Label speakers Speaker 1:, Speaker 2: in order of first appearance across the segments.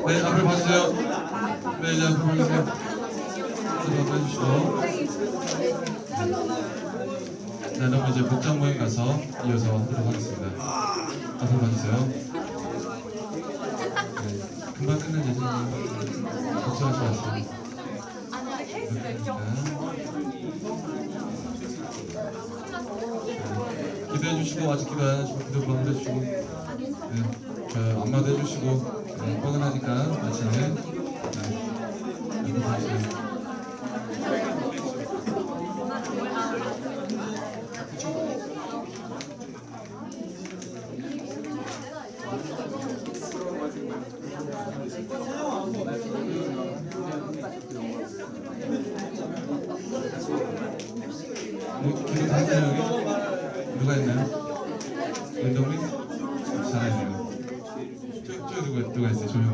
Speaker 1: 네, 앞을 봐주세요. 네, 이제 앞을 봐주세요. 한번 해주시고. 네, 그럼 이제 목장 모임 가서 이어서 하도록 하겠습니다. 앞을 봐주세요. 네, 금방 끝날 예정이에요. 걱정하지 마세요. 기도해 주시고, 아직 기도 안 하시고 기도 한번 해주시고, 네, 저 안마도 해주시고, 네, 뻐근하니까 아침에 이렇게 봐주세요. 기도 다 했나요 여기? 누가 했나요? 윤동민? 잘했네요. 저기 누가 했어요? 조용히.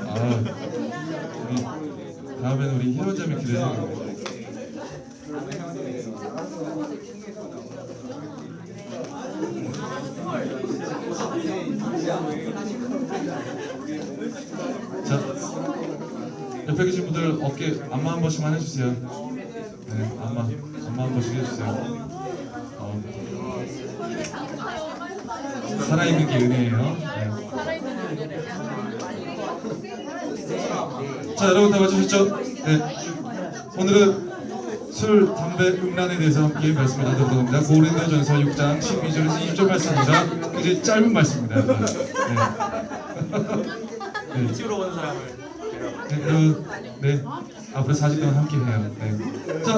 Speaker 1: 아, 우리 다음에는 우리 희원자매 기도해요. 자, 옆에 계신 분들 어깨 안마 한 번씩만 해주세요. 네, 안마 한 번씩 해주세요. 살아있는 게 은혜예요. 네. 자, 여러분 다 맞추셨죠? 네. 오늘은 술, 담배, 음란에 대해서 함께 말씀을 나누도록 합니다. 고린도전서 6장 12절에서 20절 말씀입니다. 굉장히 짧은 말씀입니다. 네. 네.
Speaker 2: 집으로 온 사람을
Speaker 1: 네, 앞으로 4주 동안 함께 해요. 네. 자,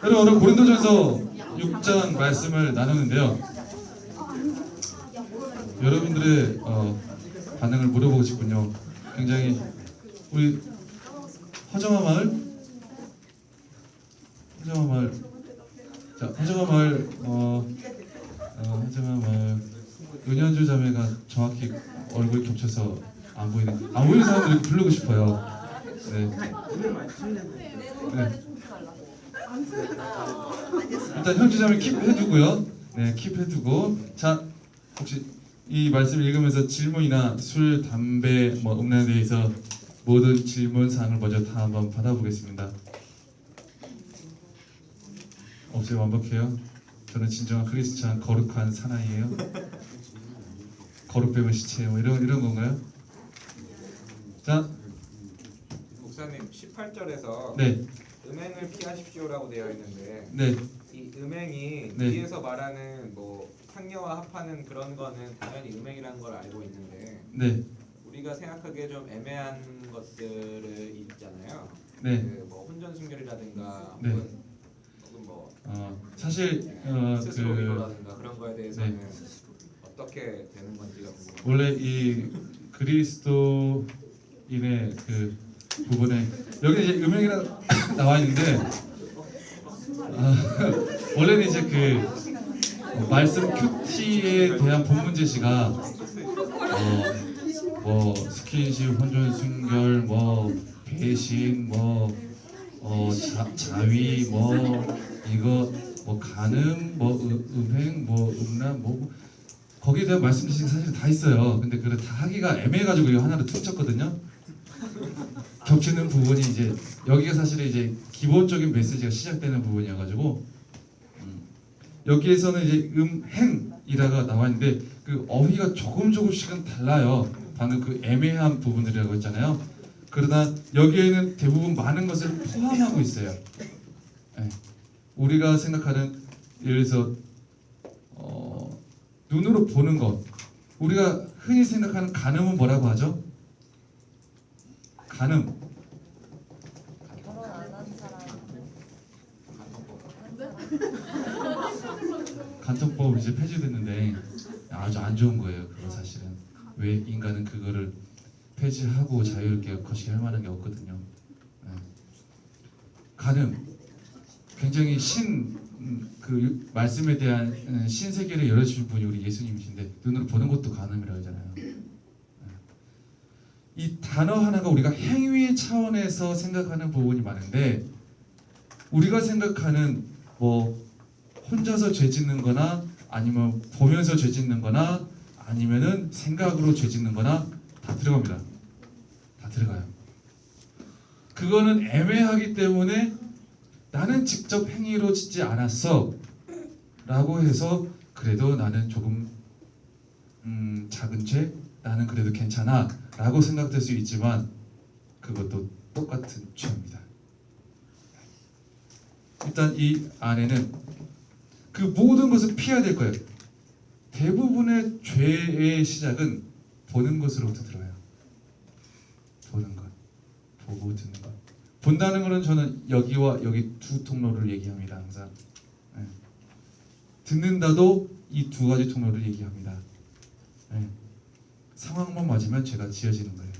Speaker 1: 여러분 오늘 고린도전서 6장 말씀을 나누는데요. 여러분들의 반응을 물어보고 싶군요. 굉장히 우리 허정아 마을, 자, 허정아 마을 은현주 자매가 정확히 얼굴이 겹쳐서 안 보이는 사람들 부르고 싶어요. 네. 네. 일단 현주 자매 킵 해두고요. 네, 킵 해두고. 자, 혹시 이 말씀을 읽으면서 질문이나 술, 담배, 음란에 대해서 모든 질문 사항을 먼저 다 한번 받아보겠습니다. 없어요? 완벽해요? 저는 진정한 크리스찬 거룩한 사나이예요. 거룩 빼면 시체 이런 건가요? 자,
Speaker 2: 목사님 18절에서
Speaker 1: 네,
Speaker 2: 음행을 피하십시오라고 되어 있는데
Speaker 1: 네,
Speaker 2: 이 음행이
Speaker 1: 네.
Speaker 2: 뒤에서 말하는 상녀와 합하는 그런 거는 당연히 음행이라는 걸 알고 있는데
Speaker 1: 네,
Speaker 2: 우리가 생각하기에 좀 애매한 것들을 있잖아요.
Speaker 1: 네.
Speaker 2: 혼전순결이라든가
Speaker 1: 네.
Speaker 2: 혹은
Speaker 1: 사실
Speaker 2: 스스로 위로라든가 그런 거에 대해서는
Speaker 1: 네.
Speaker 2: 어떻게 되는 건지가 궁금합니다.
Speaker 1: 원래 이 그리스도인의 그 부분에 여기 이제 음행이라 나와 있는데 원래는 이제 그 말씀 큐티에 대한 본문 제시가 스킨십, 혼전, 순결, 배신, 자위, 이거, 간음, 음행, 음란, 거기에 대한 말씀 제시가 사실 다 있어요. 근데 그걸 다 하기가 애매해가지고 이거 하나로 툭 쳤거든요. 겹치는 부분이 이제 여기가 사실 이제 기본적인 메시지가 시작되는 부분이어가지고 여기에서는 이제 음행이라가 나와 있는데 그 어휘가 조금씩은 달라요. 방금 그 애매한 부분들이라고 했잖아요. 그러나 여기에는 대부분 많은 것을 포함하고 있어요. 네. 우리가 생각하는 예를 들어서 눈으로 보는 것, 우리가 흔히 생각하는 간음은 뭐라고 하죠? 간음.
Speaker 3: 결혼 안 한 사람.
Speaker 1: 간통법 이제 폐지됐는데 아주 안 좋은 거예요. 그거 사실은 왜 인간은 그거를 폐지하고 자유롭게 거시기 할 만한 게 없거든요. 네. 간음 굉장히 그 말씀에 대한 신세계를 열어주신 분이 우리 예수님이신데 눈으로 보는 것도 간음이라고 하잖아요. 네. 이 단어 하나가 우리가 행위 차원에서 생각하는 부분이 많은데 우리가 생각하는 혼자서 죄 짓는 거나 아니면 보면서 죄 짓는 거나 아니면은 생각으로 죄 짓는 거나 다 들어갑니다. 다 들어가요. 그거는 애매하기 때문에 나는 직접 행위로 짓지 않았어 라고 해서 그래도 나는 조금 작은 죄 나는 그래도 괜찮아 라고 생각될 수 있지만 그것도 똑같은 죄입니다. 일단 이 안에는 그 모든 것을 피해야 될 거예요. 대부분의 죄의 시작은 보는 것으로부터 들어요. 보는 것, 보고 듣는 것. 본다는 것은 저는 여기와 여기 두 통로를 얘기합니다. 항상. 네. 듣는다도 이 두 가지 통로를 얘기합니다. 네. 상황만 맞으면 죄가 지어지는 거예요.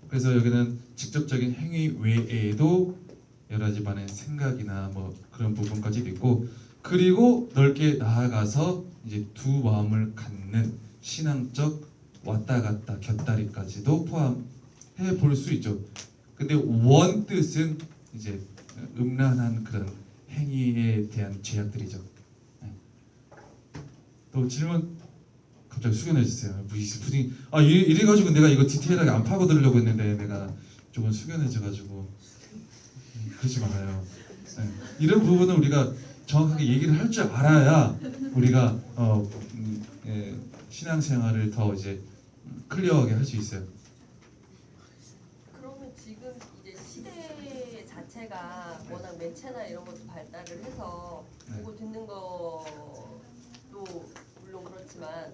Speaker 1: 그래서 여기는 직접적인 행위 외에도 여러 가지 많은 생각이나 뭐 그런 부분까지도 있고, 그리고 넓게 나아가서 이제 두 마음을 갖는 신앙적 왔다 갔다 곁다리까지도 포함해 볼 수 있죠. 근데 원 뜻은 이제 음란한 그런 행위에 대한 죄악들이죠. 네. 또 질문 갑자기 숙연해 주세요. 분위기 이래 가지고 내가 이거 디테일하게 안 파고 들으려고 했는데 내가 조금 숙연해져 가지고 그러지 말아요. 네. 이런 부분은 우리가 정확하게 얘기를 할 줄 알아야 우리가 신앙생활을 더 이제 클리어하게 할 수 있어요.
Speaker 4: 그러면 지금 이제 시대 자체가 워낙 매체나 이런 것도 발달을 해서
Speaker 1: 네.
Speaker 4: 보고 듣는 것도 물론 그렇지만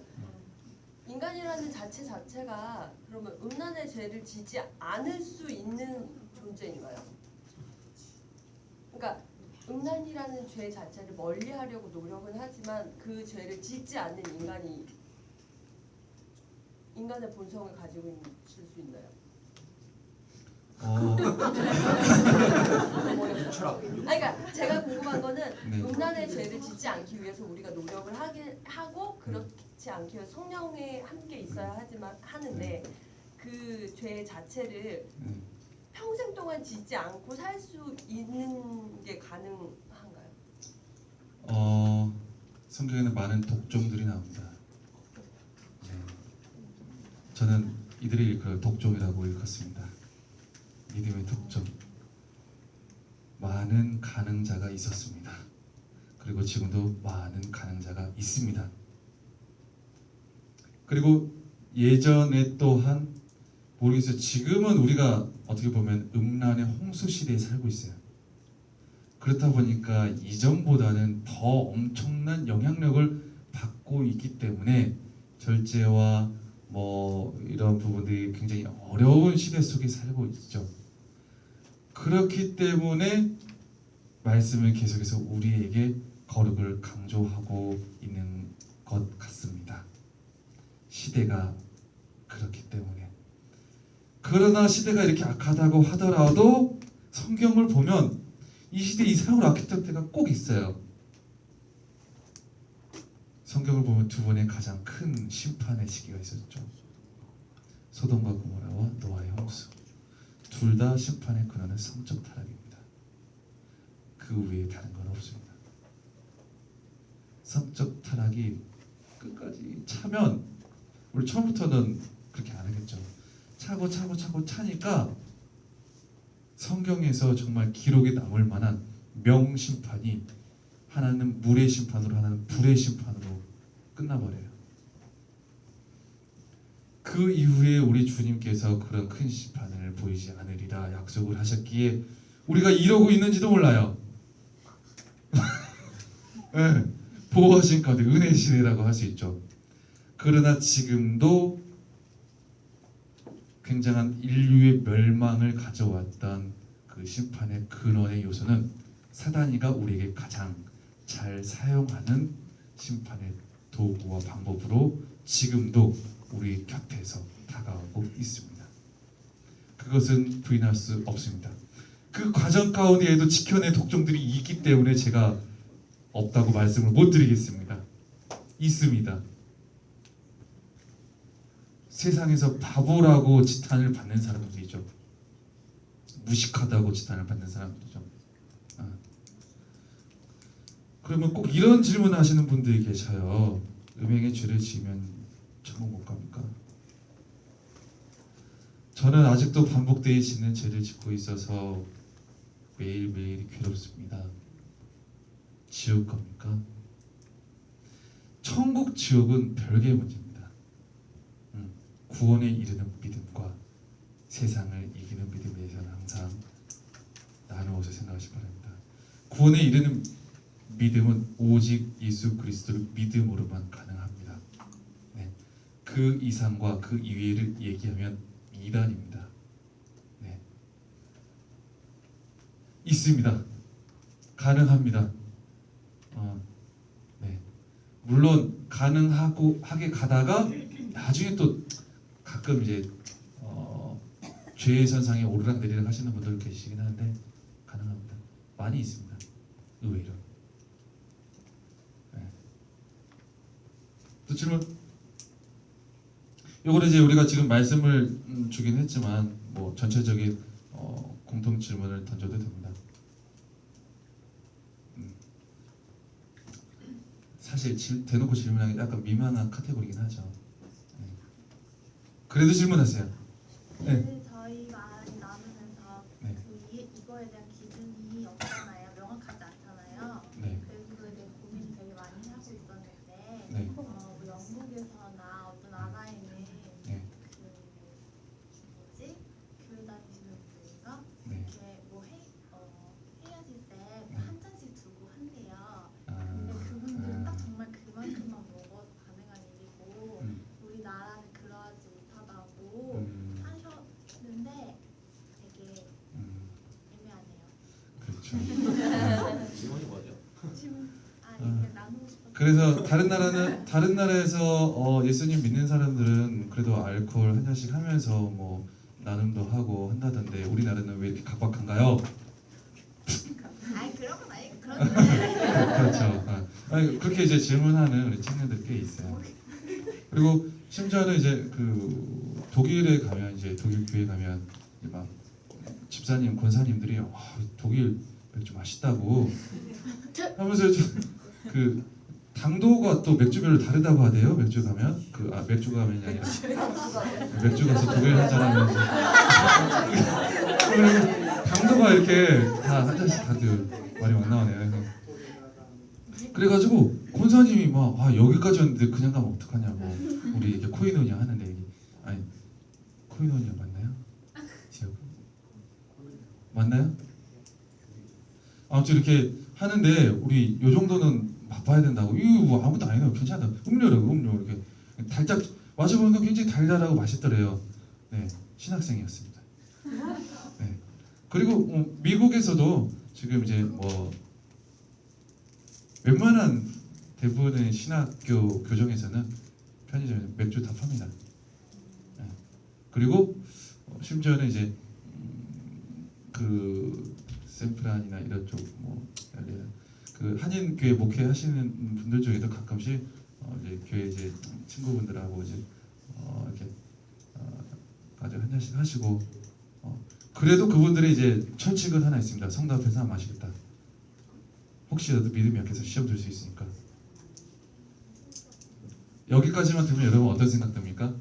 Speaker 4: 인간이라는 자체가 그러면 음란의 죄를 지지 않을 수 있는 존재인가요? 그러니까 음란이라는 죄 자체를 멀리하려고 노력은 하지만 그 죄를 짓지 않는 인간의 본성을 가지고 있을 수 있나요?
Speaker 2: 철학.
Speaker 4: 그러니까 제가 궁금한 거는
Speaker 1: 네.
Speaker 4: 음란의 죄를 짓지 않기 위해서 우리가 노력을 하고 그렇지 않기 위해서 성령에 함께 있어야 하는데 그 죄 자체를 평생 동안 짓지 않고 살 수 있는 게 가능한가요?
Speaker 1: 성경에는 많은 독종들이 나옵니다. 네. 저는 이들이 그 독종이라고 일컫습니다. 믿음의 독종. 많은 가능자가 있었습니다. 그리고 지금도 많은 가능자가 있습니다. 그리고 예전에 또한 모르겠어요. 지금은 우리가 어떻게 보면 음란의 홍수 시대에 살고 있어요. 그렇다 보니까 이전보다는 더 엄청난 영향력을 받고 있기 때문에 절제와 뭐 이런 부분들이 굉장히 어려운 시대 속에 살고 있죠. 그렇기 때문에 말씀은 계속해서 우리에게 거룩을 강조하고 있는 것 같습니다. 시대가 그렇기 때문에. 그러나 시대가 이렇게 악하다고 하더라도 성경을 보면 이 시대 이상으로 악했던 때가 꼭 있어요. 성경을 보면 두 번의 가장 큰 심판의 시기가 있었죠. 소돔과 고모라와 노아의 홍수. 둘 다 심판의 근원은 성적 타락입니다. 그 외에 다른 건 없습니다. 성적 타락이 끝까지 차면 우리 처음부터는 그렇게 안 하겠죠. 차고 차니까 성경에서 정말 기록에 남을 만한 명심판이 하나는 물의 심판으로 하나는 불의 심판으로 끝나버려요. 그 이후에 우리 주님께서 그런 큰 심판을 보이지 않으리라 약속을 하셨기에 우리가 이러고 있는지도 몰라요. 네, 보호하신 가운데 은혜의 시대라고 할 수 있죠. 그러나 지금도 굉장한 인류의 멸망을 가져왔던 그 심판의 근원의 요소는 사단이가 우리에게 가장 잘 사용하는 심판의 도구와 방법으로 지금도 우리 곁에서 다가오고 있습니다. 그것은 부인할 수 없습니다. 그 과정 가운데에도 지켜낸 독종들이 있기 때문에 제가 없다고 말씀을 못 드리겠습니다. 있습니다. 세상에서 바보라고 지탄을 받는 사람들이죠. 무식하다고 지탄을 받는 사람들이죠. 그러면 꼭 이런 질문을 하시는 분들이 계셔요. 음행의 죄를 지으면 천국 못 갑니까? 저는 아직도 반복되이 짓는 죄를 짓고 있어서 매일매일이 괴롭습니다. 지옥 겁니까? 천국 지옥은 별개의 문제입니다. 구원에 이르는 믿음과 세상을 이기는 믿음에 대해서는 항상 나누어서 생각하시기 바랍니다. 구원에 이르는 믿음은 오직 예수 그리스도를 믿음으로만 가능합니다. 네. 그 이상과 그 이외를 얘기하면 이단입니다. 네. 있습니다. 가능합니다. 네. 물론 가능하게 가다가 나중에 또 가끔 이제 죄의 선상에 오르락내리락 하시는 분들 계시긴 하는데 가능합니다. 많이 있습니다. 의외로. 네. 또 질문? 요거는 이제 우리가 지금 말씀을 주긴 했지만 뭐 전체적인 공통 질문을 던져도 됩니다. 사실 대놓고 질문하기 약간 미만한 카테고리긴 하죠. 네. 그래도 질문하세요. 네.
Speaker 5: 저희 말이 나누면서
Speaker 1: 네.
Speaker 5: 이거에 대한 기준이 없잖아요. 명확하지 않잖아요.
Speaker 1: 네.
Speaker 5: 그래서 그거에 대해 고민을 되게 많이 하고 있었는데
Speaker 1: 네.
Speaker 5: 뭐 영국에서나 어떤 나라에는
Speaker 1: 네.
Speaker 5: 뭐지? 교회 다니시는 분인가?
Speaker 1: 네.
Speaker 5: 이렇게 뭐 헤어질 때
Speaker 1: 네.
Speaker 5: 한 잔씩 두고 한대요.
Speaker 1: 아,
Speaker 5: 근데 그분들은 딱 정말 그만큼만 먹어도 가능한 일이고 우리나라는 그러하지 못하다고 하셨는데 되게 애매하네요.
Speaker 1: 그렇죠.
Speaker 2: 질문이 뭐죠?
Speaker 5: 지금 이렇게 나누고 싶었어요.
Speaker 1: 그래서 다른 나라에서 예수님 믿는 사람들은 그래도 알코올 한 잔씩 하면서 뭐 나눔도 하고 한다던데 우리나라는 왜 이렇게 각박한가요?
Speaker 5: 아니 그런 건 아니고 그런 건
Speaker 1: 그렇죠. 아니, 그렇게 이제 질문하는 우리 청년들 꽤 있어요. 그리고 심지어는 이제 그 독일에 가면 이제 독일 교회 가면 이제 막 집사님 권사님들이 독일 맥주 맛있다고 하면서 그 당도가 또 맥주별로 다르다고 하대요. 맥주 가면 맥주 가면이 아니라 맥주 가서 독일 한잔 하면 당도가 이렇게 다 한 잔씩 다들 말이 막 나오네요. 그래가지고 권사님이 막 여기까지 왔는데 그냥 가면 어떡하냐고 우리 이게 코이노니아 하는데 얘기 아니 코이노니아 맞나요? 지역 맞나요? 아무튼 이렇게 하는데 우리 요 정도는 맛봐야 된다고 이거 뭐 아무것도 아니에요 괜찮아 음료라고 음료 이렇게 달짝 마셔보니까 굉장히 달달하고 맛있더래요. 네 신학생이었습니다. 네 그리고 미국에서도 지금 이제 뭐 웬만한 대부분의 신학교 교정에서는 편의점에 맥주 다 팝니다. 네. 그리고 심지어는 이제 그 샌프란이나 이런 쪽뭐 그 한인 교회 목회하시는 분들 중에도 가끔씩 이제 교회 이제 친구분들하고 이제 이렇게 아주 한 잔씩 하시고 그래도 그분들의 이제 철칙은 하나 있습니다. 성도 앞에서 안 마시겠다. 혹시라도 믿음이 약해서 시험 들 수 있으니까. 여기까지만 들으면 여러분 어떤 생각 듭니까?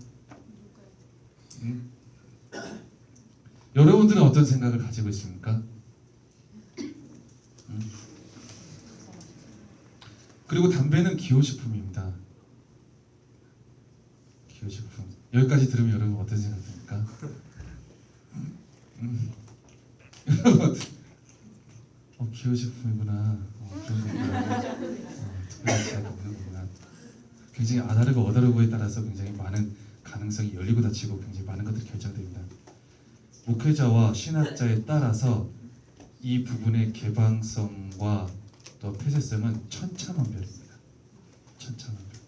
Speaker 1: 여러분들은 어떤 생각을 가지고 있습니까? 그리고 담배는 기호식품입니다. 기호식품. 여기까지 들으면 여러분 어떤 생각 듭니까? 기호식품이구나. 그런 거구나. 특별한 차이가 없는 거구나. 굉장히 아다르고 어다르고에 따라서 굉장히 많은 가능성이 열리고 닫히고 굉장히 많은 것들이 결정됩니다. 목회자와 신학자에 따라서 이 부분의 개방성과 또 폐쇄성은 천차만별입니다. 천차만별.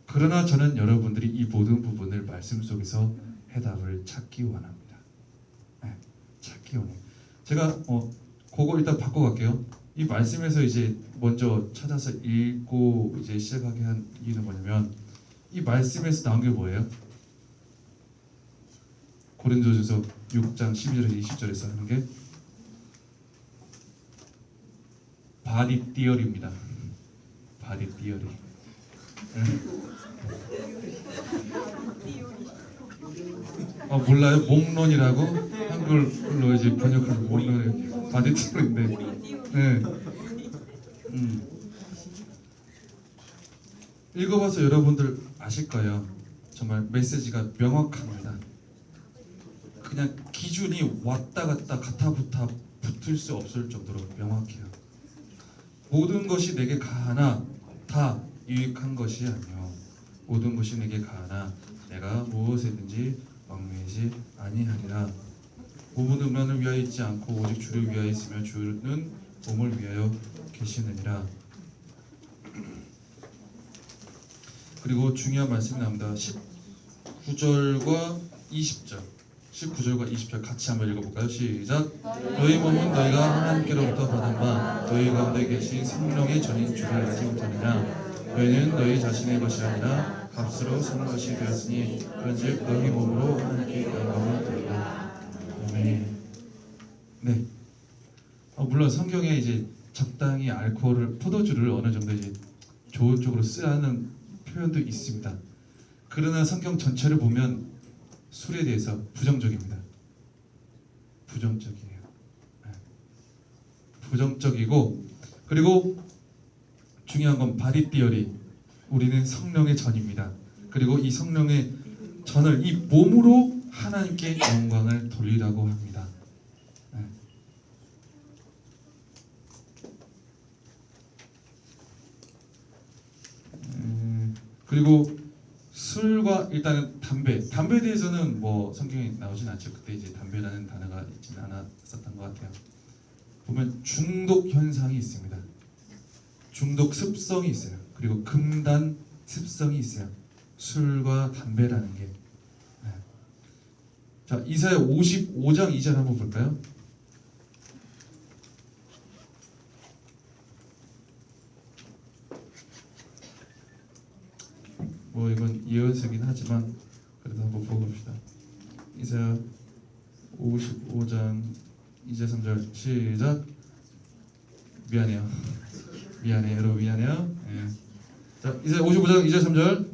Speaker 1: 그러나 저는 여러분들이 이 모든 부분을 말씀 속에서 해답을 찾기 원합니다. 네, 찾기 원해요. 제가 그거 일단 바꿔갈게요. 이 말씀에서 이제 먼저 찾아서 읽고 이제 시작하게 한 이유는 뭐냐면 이 말씀에서 나온 게 뭐예요? 고린도전서 6장 12절에서 20절에서 하는 게 바디 띠어리입니다. 바디 띠어리. 몰라요? 목론이라고 한글로 이제 번역한 목론이 바디트론인데. 네. 읽어봐서 여러분들 아실 거예요. 정말 메시지가 명확합니다. 그냥 기준이 왔다 갔다 가타부타 붙을 수 없을 정도로 명확해요. 모든 것이 내게 가하나 다 유익한 것이 아니요 모든 것이 내게 가하나 내가 무엇이든지 얽매이지 아니하리라. 몸은 음란을 위하여 있지 않고 오직 주를 위하여 있으며 주는 몸을 위하여 계시느니라. 그리고 중요한 말씀이 나옵니다. 19절과 20절 19절과 20절 같이 한번 읽어볼까요? 시작. 너희 몸은 너희가 하나님께로부터 받은 바 너희 가운데 계신 성령의 전인 줄을 알지 못하느냐. 너희는 너희 자신의 것이 아니라 값으로 산 것이 되었으니 그런즉 너희 몸으로 하나님께 영광을 돌리라. 아멘. 네. 물론 성경에 이제 적당히 알코올을 포도주를 어느 정도 이제 좋은 쪽으로 쓰라는 표현도 있습니다. 그러나 성경 전체를 보면 술에 대해서 부정적입니다. 부정적이에요. 부정적이고 그리고 중요한 건 바디 띠어리. 우리는 성령의 전입니다. 그리고 이 성령의 전을 이 몸으로 하나님께 영광을 돌리라고 합니다. 그리고 술과 일단은 담배에 대해서는 뭐 성경에 나오진 않죠. 그때 이제 담배라는 단어가 있지는 않았었던 것 같아요. 보면 중독 현상이 있습니다. 중독 습성이 있어요. 그리고 금단 습성이 있어요. 술과 담배라는 게. 자, 이사야 55장 2절 한번 볼까요? 뭐 이건 예언서긴 하지만 그래도 한번 보고 봅시다. 이사야 55장 2절 3절 시작. 미안해요. 여러분 미안해요. 예. 자, 이사야 55장 2절 3절.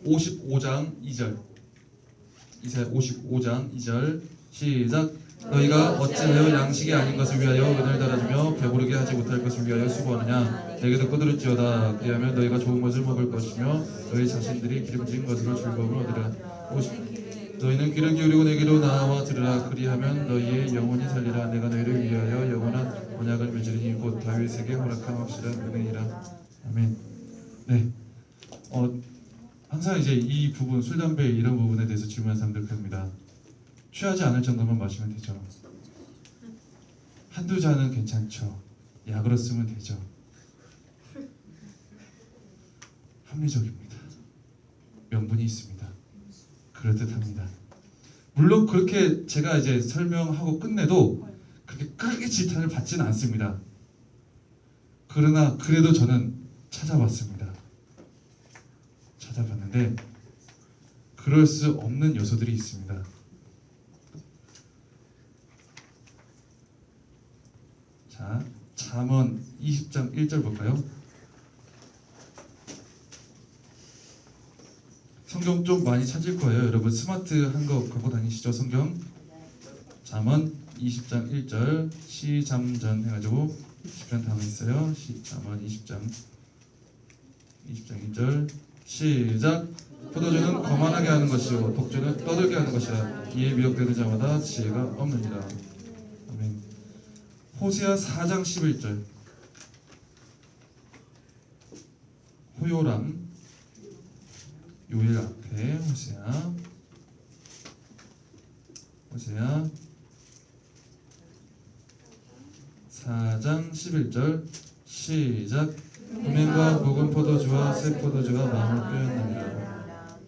Speaker 1: 55장 2절. 이사야 55장 2절 시작. 너희가 어찌하여 양식이 아닌 것을 위하여 은을 달아주며 배부르게 하지 못할 것을 위하여 수고하느냐. 내게 듣고 들을지어다. 그리하면 너희가 좋은 것을 먹을 것이며 너희 자신들이 기름진 것으로 즐거움을 얻으리라. 너희는 귀를 기울이고 내게로 나와 들으라. 그리하면 너희의 영혼이 살리라. 내가 너희를 위하여 영원한 언약을 맺으리니 곧 다윗에게 허락한 확실한 은혜이라. 아멘. 네. 항상 이제 이 부분 술 담배 이런 부분에 대해서 질문하는 사람들 그럽니다. 취하지 않을 정도만 마시면 되죠. 한두 잔은 괜찮죠. 약으로 쓰면 되죠. 합리적입니다. 명분이 있습니다. 그럴듯합니다. 물론 그렇게 제가 이제 설명하고 끝내도 그렇게 크게 지탄을 받지는 않습니다. 그러나 그래도 저는 찾아봤습니다. 찾아봤는데 그럴 수 없는 요소들이 있습니다. 자, 잠언 20장 1절 볼까요? 성경 좀 많이 찾을 거예요. 여러분 스마트 한 거 갖고 다니시죠? 성경. 잠언 20장 1절 시잠전 해가지고 10편 담아 있어요. 잠언 20장 1절 시작. 포도주는 거만하게 하는 것이요 독주는 떠들게 하는 것이라. 이에 미혹되는 자마다 지혜가 없느니라. 아멘. 호세아 4장 11절. 호요람 요일 앞에 호세아 4장 11절 시작. 음행과 묵은 포도주와 새 포도주가 마음을 빼앗느니라.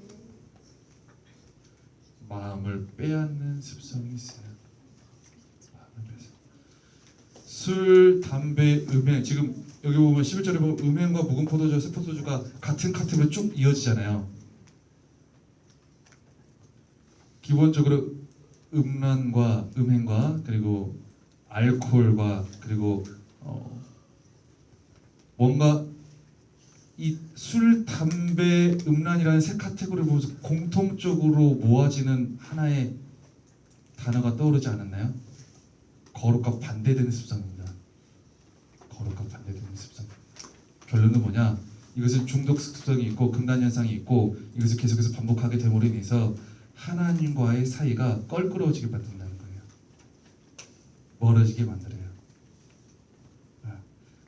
Speaker 1: 마음을 빼앗는 습성이 있어요. 술, 담배, 음행. 지금 여기 보면 11절에 보면 음행과 묵은 포도주와 새 포도주가 같은 카테고리로 쭉 이어지잖아요. 기본적으로 음란과 음행과 그리고 알코올과 그리고 뭔가 이 술, 담배, 음란이라는 세 카테고리를 보면서 공통적으로 모아지는 하나의 단어가 떠오르지 않았나요? 거룩과 반대되는 습성입니다. 거룩과 반대되는 습성. 결론은 뭐냐? 이것은 중독 습성이 있고 금단 현상이 있고 이것을 계속해서 반복하게 됨으로 인해서 하나님과의 사이가 껄끄러워지게 만든다는 거예요. 멀어지게 만들어요.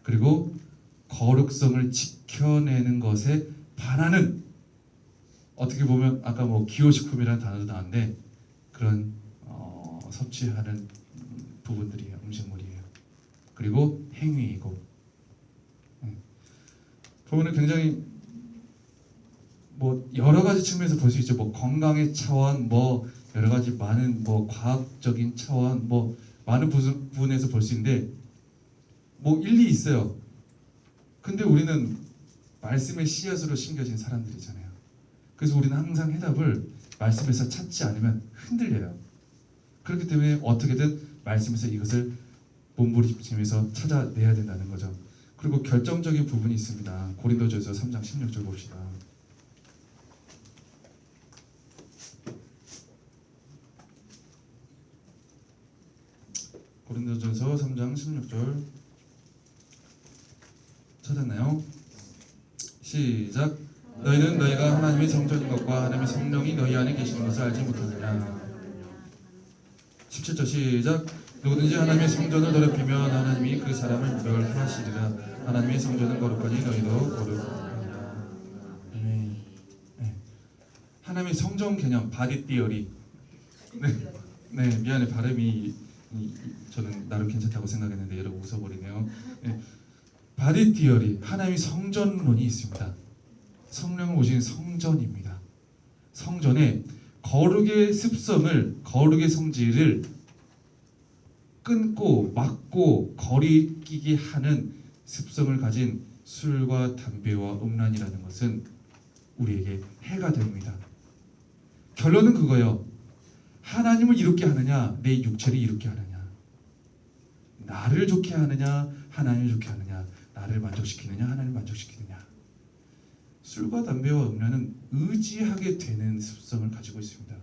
Speaker 1: 그리고 거룩성을 지켜내는 것에 반하는, 어떻게 보면 아까 뭐 기호식품이라는 단어도 나왔는데 그런 섭취하는 부분들이에요. 음식물이에요. 그리고 행위이고, 보면은 굉장히 뭐 여러 가지 측면에서 볼 수 있죠. 뭐 건강의 차원, 뭐 여러 가지 많은 뭐 과학적인 차원, 뭐 많은 부분에서 볼 수 있는데 뭐 일리 있어요. 근데 우리는 말씀의 씨앗으로 심겨진 사람들이잖아요. 그래서 우리는 항상 해답을 말씀에서 찾지 않으면 흔들려요. 그렇기 때문에 어떻게든 말씀에서 이것을 몸부림치면서 찾아내야 된다는 거죠. 그리고 결정적인 부분이 있습니다. 고린도전서 3장 16절 봅시다. 고린도전서 3장 16절 찾았나요? 시작. 너희는 너희가 하나님의 성전인 것과 하나님의 성령이 너희 안에 계시는 것을 알지 못하느냐. 17절 시작. 누구든지 하나님의 성전을 더럽히면 하나님이 그 사람을 멸하시리라. 하나님의 성전은 거룩하니 너희도 거룩하니라. 하나님의 성전 개념 바디 띠어리. 네, 미안해, 발음이 저는 나름 괜찮다고 생각했는데 여러분 웃어버리네요. 바디 띠어리, 하나님의 성전론이 있습니다. 성령을 오신 성전입니다. 성전에 거룩의 습성을, 거룩의 성질을 끊고 막고 거리끼게 하는 습성을 가진 술과 담배와 음란이라는 것은 우리에게 해가 됩니다. 결론은 그거예요. 하나님을 이롭게 하느냐, 내 육체를 이롭게 하느냐, 나를 좋게 하느냐, 하나님을 좋게 하느냐, 나를 만족시키느냐, 하나님을 만족시키느냐. 술과 담배와 음란은 의지하게 되는 습성을 가지고 있습니다.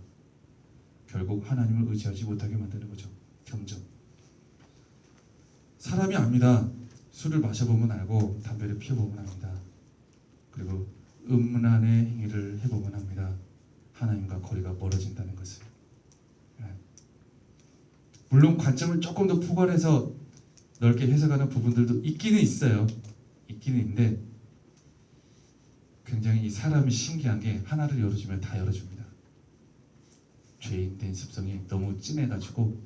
Speaker 1: 결국 하나님을 의지하지 못하게 만드는 거죠. 점점. 사람이 압니다. 술을 마셔보면 알고 담배를 피워보면 압니다. 그리고 음란의 행위를 해보면 압니다. 하나님과 거리가 멀어진다는 것을. 물론 관점을 조금 더 포괄해서 넓게 해석하는 부분들도 있기는 있어요. 있기는 있는데 굉장히 이 사람이 신기한 게 하나를 열어주면 다 열어줍니다. 죄인된 습성이 너무 진해가지고.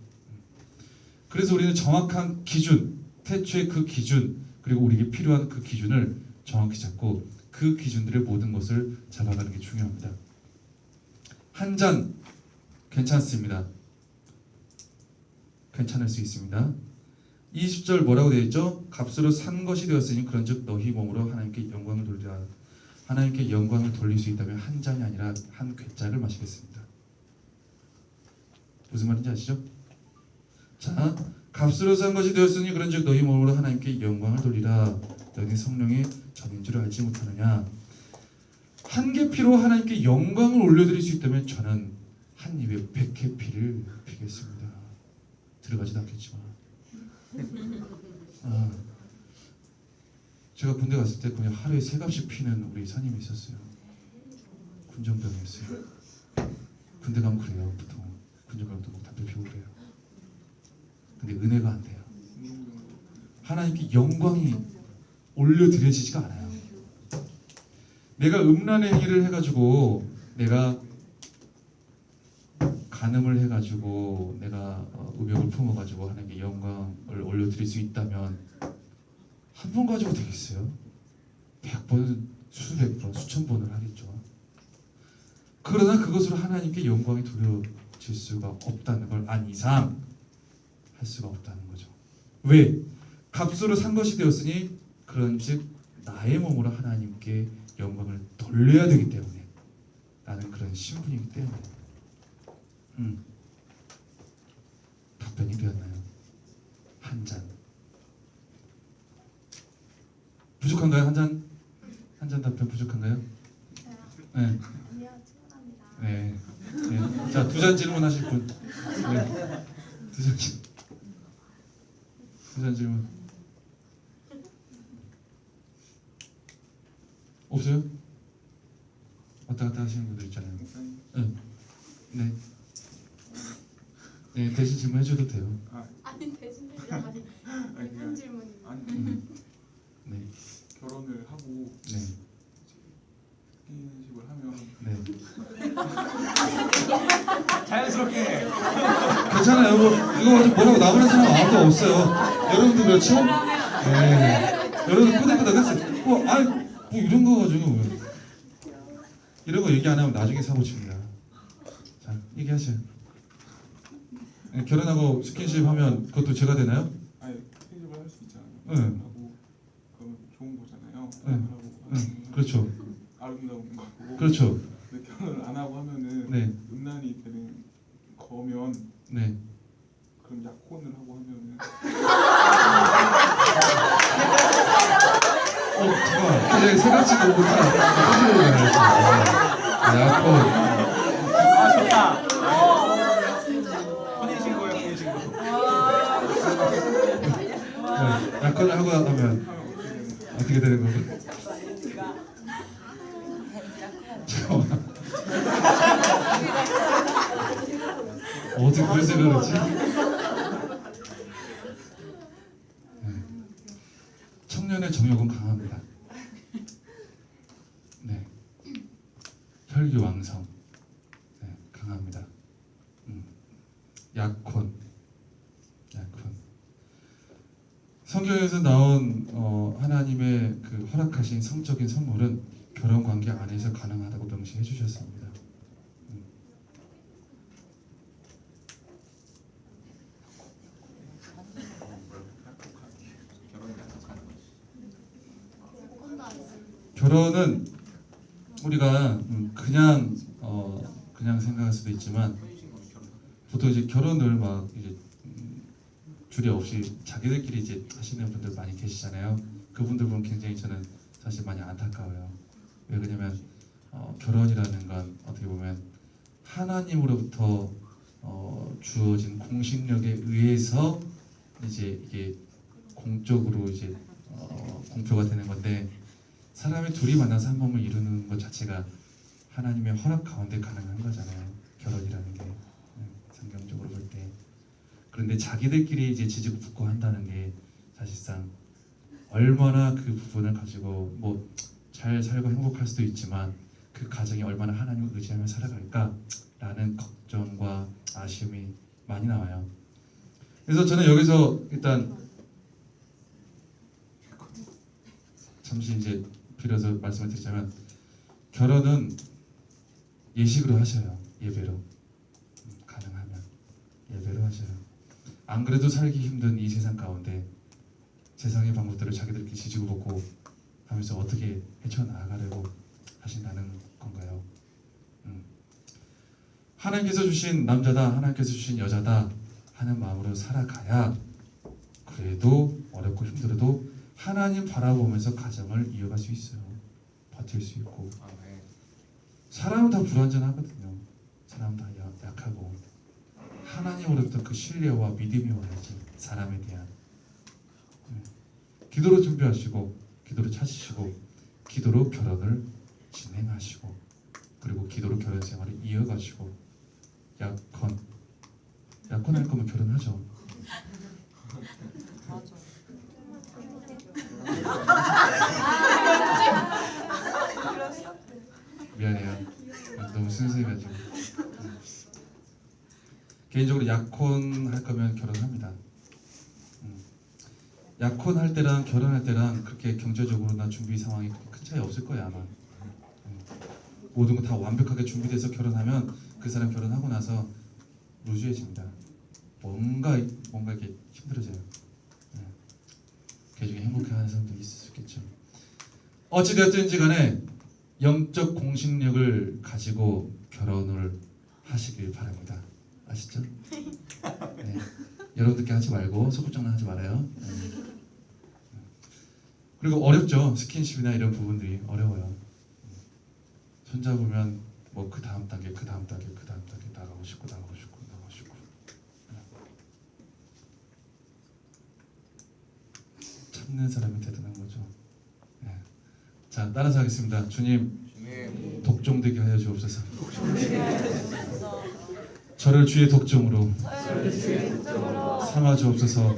Speaker 1: 그래서 우리는 정확한 기준, 태초의 그 기준, 그리고 우리에게 필요한 그 기준을 정확히 잡고 그 기준들의 모든 것을 잡아가는 게 중요합니다. 한 잔 괜찮습니다. 괜찮을 수 있습니다. 20절 뭐라고 되어 있죠? 값으로 산 것이 되었으니 그런즉 너희 몸으로 하나님께 영광을 돌리라. 하나님께 영광을 돌릴 수 있다면 한 잔이 아니라 한 괵짝을 마시겠습니다. 무슨 말인지 아시죠? 자, 값으로 산 것이 되었으니 그런즉 너희 몸으로 하나님께 영광을 돌리라. 너희 성령의 전인 줄 알지 못하느냐. 한 계피로 하나님께 영광을 올려드릴 수 있다면 저는 한 입에 100계피를 피겠습니다. 들어가지도 않겠지만. 제가 군대 갔을 때 그냥 하루에 3갑씩 피는 우리 선임이 있었어요. 군정병이었어요. 군대 가면 그래요. 보통 군정병도 뭐 담배 피우고 그래요. 근데 은혜가 안 돼요. 하나님께 영광이 올려드려지지가 않아요. 내가 음란의 행위를 해가지고, 내가 간음을 해가지고, 내가 의욕을 품어가지고 하나님께 영광을 올려드릴 수 있다면 한 번 가지고 되겠어요? 100번, 수백 번, 수천 번을 하겠죠. 그러나 그것으로 하나님께 영광이 돌려질 수가 없다는 걸 안 이상 할 수가 없다는 거죠. 왜? 값으로 산 것이 되었으니 그런즉 나의 몸으로 하나님께 영광을 돌려야 되기 때문에, 나는 그런 신분이기 때문에. 답변이 되었나요? 한 잔. 부족한가요? 한 잔? 한 한 잔 답변 부족한가요?
Speaker 5: 저요?
Speaker 1: 네.
Speaker 5: 아니요, 충분합니다.
Speaker 1: 네. 네. 자, 두 잔 질문하실 분. 네. 두 잔 질문. 없어요? 왔다 갔다 하시는 분들 있잖아요. 네. 네, 대신 질문해 줘도 돼요.
Speaker 6: 아니 대신 질문이
Speaker 7: 아니
Speaker 6: 예쁜 질문입니다.
Speaker 7: 아니
Speaker 1: 네.
Speaker 7: 결혼을 하고
Speaker 1: 네.
Speaker 7: 스킨십을 하면
Speaker 1: 네.
Speaker 2: 자연스럽게
Speaker 1: 괜찮아요. 뭐 이거 가지고 뭐라고 나오는 사람 아무도 없어요. 여러분도 그렇죠? 네. 여러분 끄덕끄덕했어요. 뭐 이런 거 가지고 이런 거 얘기 안 하면 나중에 사고 칩니다. 자, 얘기하세요. 네, 결혼하고 스킨십 하면 그것도 제가 되나요?
Speaker 7: 아니 스킨십을 할 수 있잖아요.
Speaker 1: 네.
Speaker 7: 하고 그러면 좋은 거잖아요.
Speaker 1: 네.
Speaker 7: 하고 하면
Speaker 1: 그렇죠.
Speaker 7: 아름다운 거고.
Speaker 1: 그렇죠.
Speaker 7: 근데 결혼을 안 하고 하면은
Speaker 1: 네.
Speaker 7: 음란이 되는 거면
Speaker 1: 네.
Speaker 7: 그럼 약혼을 하고 하면은
Speaker 1: 잠깐만. 그냥 세 가지도 못하나. 약혼.
Speaker 2: 아 좋다. 혼인신고예요 혼인신고.
Speaker 1: 네. 약혼을 하고 하면
Speaker 7: 하면 어떻게 되는 거예요?
Speaker 1: 어떻게 되는 거고? 잠깐만. 어떻게 그럴 생각을 했지? 네. 청년의 정욕은 강합니다. 네. 혈기왕성. 네, 강합니다. 약혼. 성경에서 나온 하나님의 그 허락하신 성적인 선물은 결혼 관계 안에서 가능하다고 명시해 주셨습니다. 결혼은 우리가 그냥 생각할 수도 있지만 보통 이제 결혼을 막 이제 주례 없이 자기들끼리 이제 하시는 분들 많이 계시잖아요. 그분들 보면 굉장히 저는 사실 많이 안타까워요. 왜 그러냐면 결혼이라는 건 어떻게 보면 하나님으로부터 주어진 공신력에 의해서 이제 이게 공적으로 이제 공표가 되는 건데 사람이 둘이 만나서 한 몸을 이루는 것 자체가 하나님의 허락 가운데 가능한 거잖아요. 결혼이라는 게 성경적으로 볼 때. 그런데 자기들끼리 이제 지지고 붙고 한다는 게 사실상 얼마나 그 부분을 가지고 뭐 잘 살고 행복할 수도 있지만 그 가정이 얼마나 하나님을 의지하며 살아갈까라는 걱정과 아쉬움이 많이 나와요. 그래서 저는 여기서 일단 잠시 이제 빌어서 말씀을 드리자면 결혼은 예식으로 하셔요. 예배로 가능하면 예배로 하셔요. 안 그래도 살기 힘든 이 세상 가운데 세상의 방법들을 자기들끼리 지지고 볶고 하면서 어떻게 헤쳐나가려고 하신다는 건가요? 하나님께서 주신 남자다, 하나님께서 주신 여자다 하는 마음으로 살아가야 그래도 어렵고 힘들어도 하나님 바라보면서 가정을 이어갈 수 있어요. 버틸 수 있고. 사람은 다 불완전하거든요. 사람은 다 약하고 하나님으로부터 그 신뢰와 믿음이 와야지. 사람에 대한 기도로 준비하시고 기도로 찾으시고 기도로 결혼을 진행하시고 그리고 기도로 결혼 생활을 이어가시고 약혼할 거면 결혼하죠.
Speaker 3: 맞아.
Speaker 1: 미안해요. 너무 순수해가지고. 개인적으로 약혼할 거면 결혼합니다. 약혼할 때랑 결혼할 때랑 그렇게 경제적으로나 준비 상황이 큰 차이 없을 거예요 아마. 모든 거 다 완벽하게 준비돼서 결혼하면 그 사람 결혼하고 나서 루즈해집니다. 뭔가 이렇게 힘들어져요. 그 중에 행복해하는 사람도 있을 수 있겠죠. 어찌되었든지 간에 영적 공신력을 가지고 결혼을 하시길 바랍니다. 아시죠? 네. 여러분들께 하지 말고 소꿉장난 하지 말아요. 그리고 어렵죠. 스킨십이나 이런 부분들이 어려워요. 손잡으면 뭐 그 다음 단계 나가고 싶고 참는 사람이 대단한 거죠. 네. 자, 따라서 하겠습니다. 주님,
Speaker 2: 주님
Speaker 1: 독종되게 하여 주옵소서. 저를 주의 독종으로 삼아 주옵소서.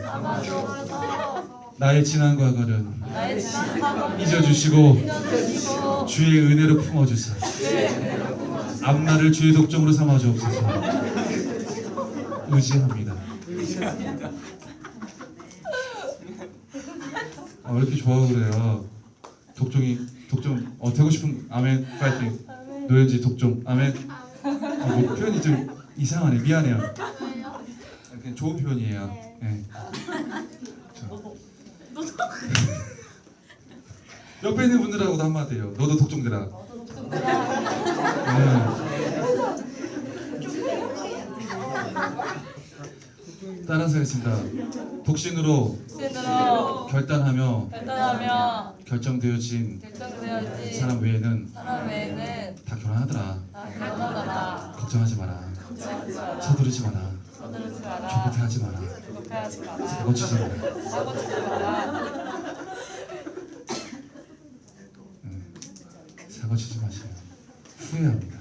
Speaker 1: 나의 지난 과거를 잊어주시고 주의 은혜로 품어주사 앞날을 주의 독종으로 삼아 주옵소서. 의지합니다. 왜 이렇게 좋아하고 그래요? 독종 되고 싶은 아멘 파이팅. 노현지 독종 아멘. 뭐 표현이 좀 이상하네. 미안해요. 그냥 좋은 표현이에요. 네. 옆에 있는 분들하고도 한마디 해요. 너도 독종되라. 네. 따라서 하겠습니다. 독신으로 결단하며 결정되어진 사람 외에는 다 결혼하더라. 걱정하지 마라. 서두르지 마라. 조급해하지 마라. 사고치지 마라. 사고치지 마세요. 후회합니다.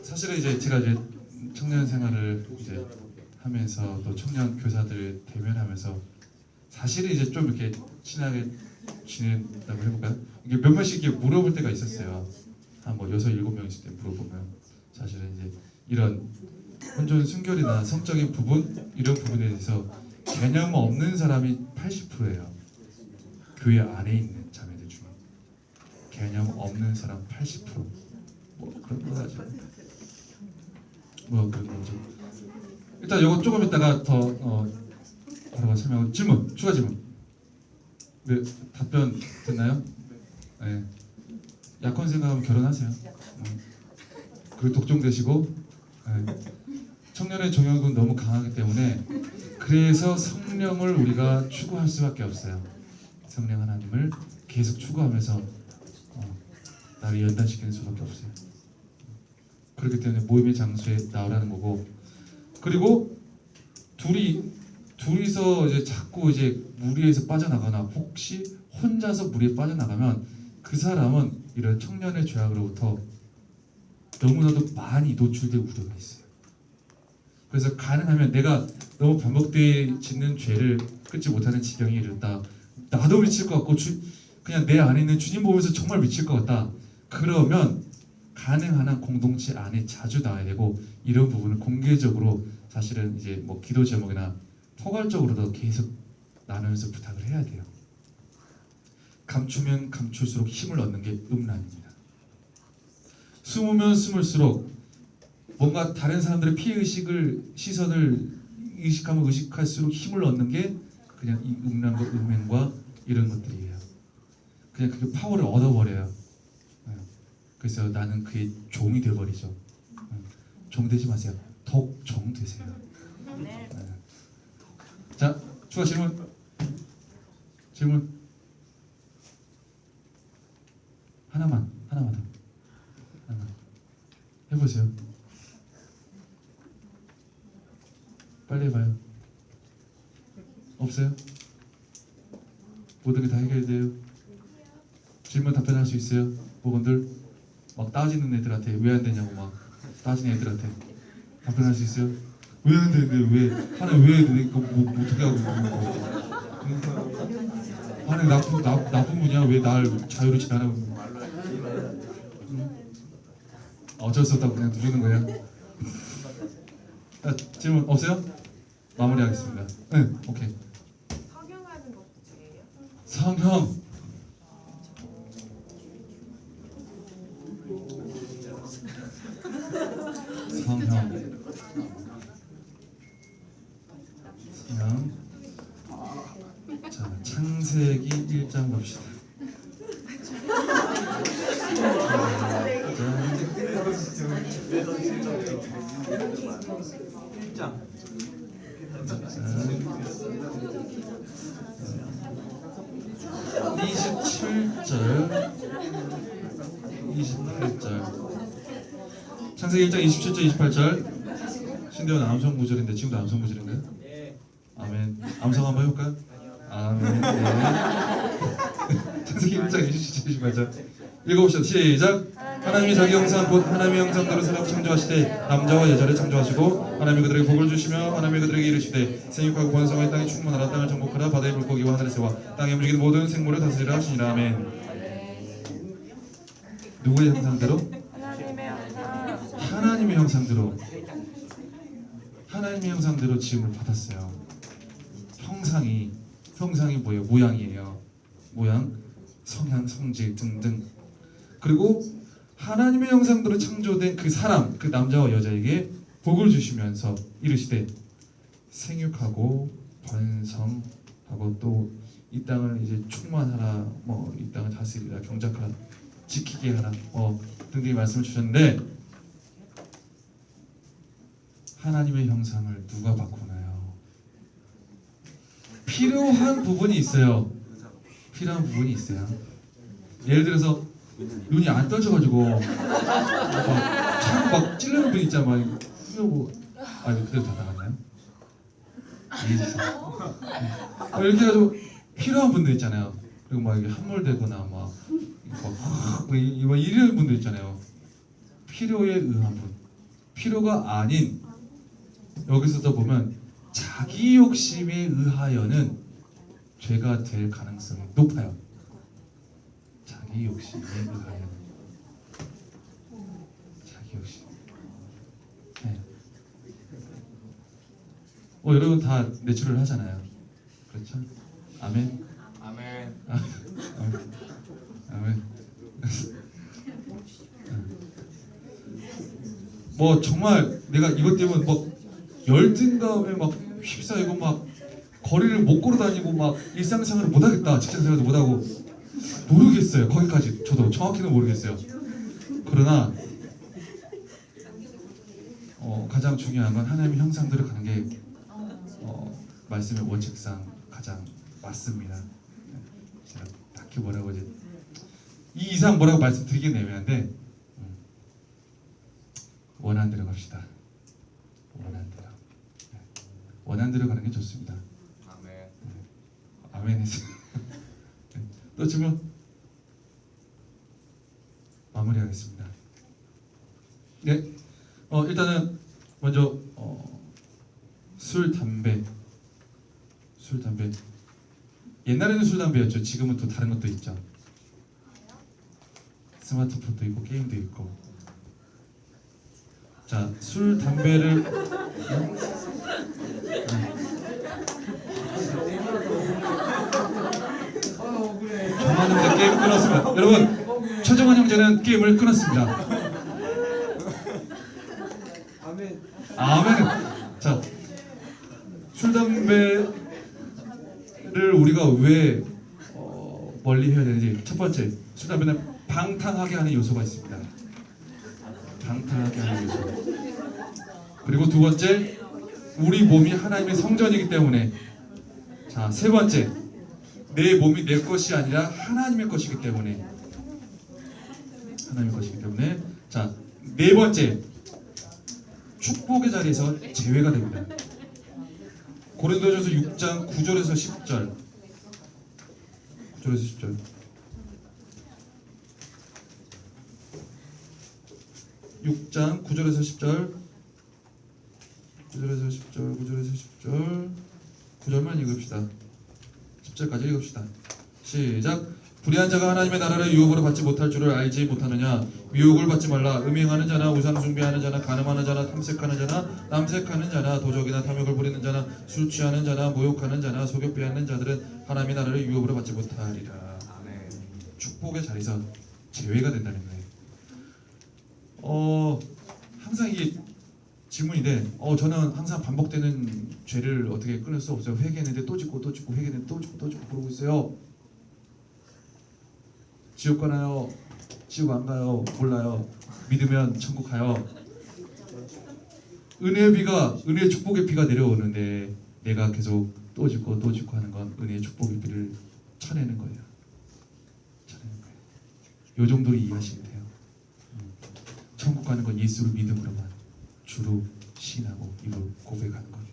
Speaker 1: 사실은 이제 제가 이제 청년 생활을 이제 하면서 또 청년 교사들 대면하면서 사실은 이제 좀 이렇게 친하게 지낸다고 해볼까요? 이게 몇 명씩 이렇게 물어볼 때가 있었어요. 한 뭐 6, 7명 있을 때 물어보면 사실은 이제 이런 혼전 순결이나 성적인 부분 이런 부분에 대해서 개념 없는 사람이 80%예요. 교회 안에 있는 자매들 중에 개념 없는 사람 80%. 뭐 그런 거 하죠. 뭐 그런 거죠. 일단 이거 조금 있다가 더 바로 설명하고 질문 추가 질문. 네, 답변 됐나요? 네. 약혼 생각하면 결혼하세요. 그리고 독종 되시고 청년의 정욕은 너무 강하기 때문에 그래서 성령을 우리가 추구할 수밖에 없어요. 성령 하나님을 계속 추구하면서 나를 연단시키는 수밖에 없어요. 그렇기 때문에 모임의 장소에 나오라는 거고 그리고 둘이서 이제 자꾸 이제 무리에서 빠져나가나 혹시 혼자서 무리에 빠져나가면 그 사람은 이런 청년의 죄악으로부터 너무나도 많이 노출될 우려가 있어요. 그래서 가능하면 내가 너무 반복되어 짓는 죄를 끊지 못하는 지경에 이르렀다. 나도 미칠 것 같고 그냥 내 안에 있는 주님 보면서 정말 미칠 것 같다. 그러면 가능한 한 공동체 안에 자주 나와야 되고 이런 부분을 공개적으로 사실은 이제 뭐 기도 제목이나 포괄적으로도 계속 나누면서 부탁을 해야 돼요. 감추면 감출수록 힘을 얻는 게 음란입니다. 숨으면 숨을수록 뭔가 다른 사람들의 피해의식을 시선을 의식하면 의식할수록 힘을 얻는 게 그냥 이 음란과 음행과 이런 것들이에요. 그냥 그게 파워를 얻어버려요. 그래서 나는 그의 종이 되어버리죠. 종 되지 마세요. 독종 되세요. 자, 추가 질문 하나만 더 해보세요. 빨리 해봐요. 없어요? 모든 게 다 해결돼요? 질문 답변할 수 있어요? 모건들 막 따지는 애들한테 왜 안 되냐고 막 따지는 애들한테 답변할 수 있어요? 왜 안 되는데 왜 하나님 왜 이거 뭐 어떻게 하고 하나님 나쁜 분이야 왜 날 자유로 지나라고 어쩔 수 없다고 그냥 누르는 거예요. 질문 없어요? 마무리하겠습니다. 네, 오케이.
Speaker 3: 성형하는 것도 죄예요?
Speaker 1: 성형. 자, 창세기 1장 봅시다. 자,
Speaker 2: 1장
Speaker 1: 27절 28절 창세기 1장 27절 28절 신대원 암송 구절인데 지금도 암송 구절인가요?
Speaker 2: 예.
Speaker 1: 아멘. 암송 한번 해볼까요? 아멘. 네. 창세기 1장 27절 28절 읽어봅시다. 시작. 하나님이 자기 형상 곧 하나님의 형상대로 사람 창조하시되 남자와 여자를 창조하시고 하나님이 그들에게 복을 주시며 하나님이 그들에게 이르시되 생육하고 번성하여 땅에 충만하라 하라 땅을 정복하라 바다의 물고기와 하늘의 새와 땅에 움직이는 모든 생물을 다스리라 하시니라. 아멘. 누구의 형상대로? 하나님의 형상대로. 하나님의 형상대로 지음을 받았어요. 형상이 뭐예요? 모양이에요. 모양, 성향, 성질 등등. 그리고 하나님의 형상대로 창조된 그 사람, 그 남자와 여자에게 복을 주시면서 이르시되 생육하고 번성하고 또 이 땅을 이제 충만하라, 뭐 이 땅을 다스리라, 경작하라, 지키게 하라, 등등의 말씀을 주셨는데 하나님의 형상을 누가 바꾸나요? 필요한 부분이 있어요. 필요한 부분이 있어요. 예를 들어서 눈이 안 떠져가지고 자꾸 막 찔르는 분 있잖아. 막 이거 뭐 그대로 다 나갔나요? 이렇게 해가지고 필요한 분들 있잖아요. 그리고 막 이게 함몰되거나 막 이런 분들 있잖아요. 필요에 의한 분, 필요가 아닌 여기서도 보면 자기 욕심에 의하여는 죄가 될 가능성이 높아요. 자기 욕심에 의하여. 자기 욕심. 네. 여러분 다 내추럴 하잖아요. 그렇죠? 아멘.
Speaker 2: 아멘.
Speaker 1: 아멘. 뭐 정말 내가 이것 때문에 막 열등감에 막 휩싸이고 막 거리를 못 걸어 다니고 막 일상생활을 못 하겠다, 직장생활도 못 하고 모르겠어요. 거기까지 저도 정확히는 모르겠어요. 그러나 가장 중요한 건 하나님의 형상대로 가는 게 말씀의 원칙상 가장 맞습니다. 제가 딱히 뭐라고 이제 이 이상 뭐라고 말씀드리긴 애매한데 원하는 대로 갑시다. 원하는 대로. 원하는 대로 가는 게 좋습니다.
Speaker 2: 아멘.
Speaker 1: 아멘이지. 또 질문 마무리하겠습니다. 네, 일단은 먼저 술, 담배. 옛날에는 술, 담배였죠. 지금은 또 다른 것도 있죠. 스마트폰도 있고 게임도 있고. 자, 술, 담배를 정한 형제 게임 끊었습니다. 여러분, 최정한 형제는 게임을 끊었습니다. 아멘. 자, 술, 담배를 우리가 왜 멀리 해야 되는지. 첫 번째, 술, 담배는 방탕하게 하는 요소가 있습니다. 방탕하게 하는 요소. 그리고 두 번째, 우리 몸이 하나님의 성전이기 때문에. 자, 세 번째, 내 몸이 내 것이 아니라 하나님의 것이기 때문에. 하나님의 것이기 때문에. 자, 네 번째, 축복의 자리에서 제외가 됩니다. 고린도전서 6장 9절에서 10절. 9절에서 10절. 6장 9절에서 10절. 9절에서 10절. 9절에서 10절. 9절만 읽읍시다. 10절까지 읽읍시다. 시작. 불의한 자가 하나님의 나라를 유혹으로 받지 못할 줄을 알지 못하느냐. 유혹을 받지 말라. 음행하는 자나 우상 숭배하는 자나 가늠하는 자나 탐색하는 자나 남색하는 자나 도적이나 탐욕을 부리는 자나 술 취하는 자나 모욕하는 자나 속여 빼앗는 자들은 하나님의 나라를 유혹으로 받지 못하리라.
Speaker 2: 아멘.
Speaker 1: 축복의 자리에서 제외가 된다는 거예요. 항상 이게 질문인데 저는 항상 반복되는 죄를 어떻게 끊을 수 없어요. 회개했는데 또 짓고 또 짓고 회개했는데 또 짓고 또 짓고 그러고 있어요. 지옥 가나요? 지옥 안 가요? 몰라요. 믿으면 천국 가요. 은혜의 비가 은혜의 축복의 비가 내려오는데 내가 계속 또 짓고 또 짓고 하는 건 은혜의 축복의 비를 쳐내는 거예요. 쳐내는 거예요. 요 정도로 이해하시면 돼요. 천국 가는 건 예수를 믿음으로만 주로 신하고 입으로 고백하는 거예요.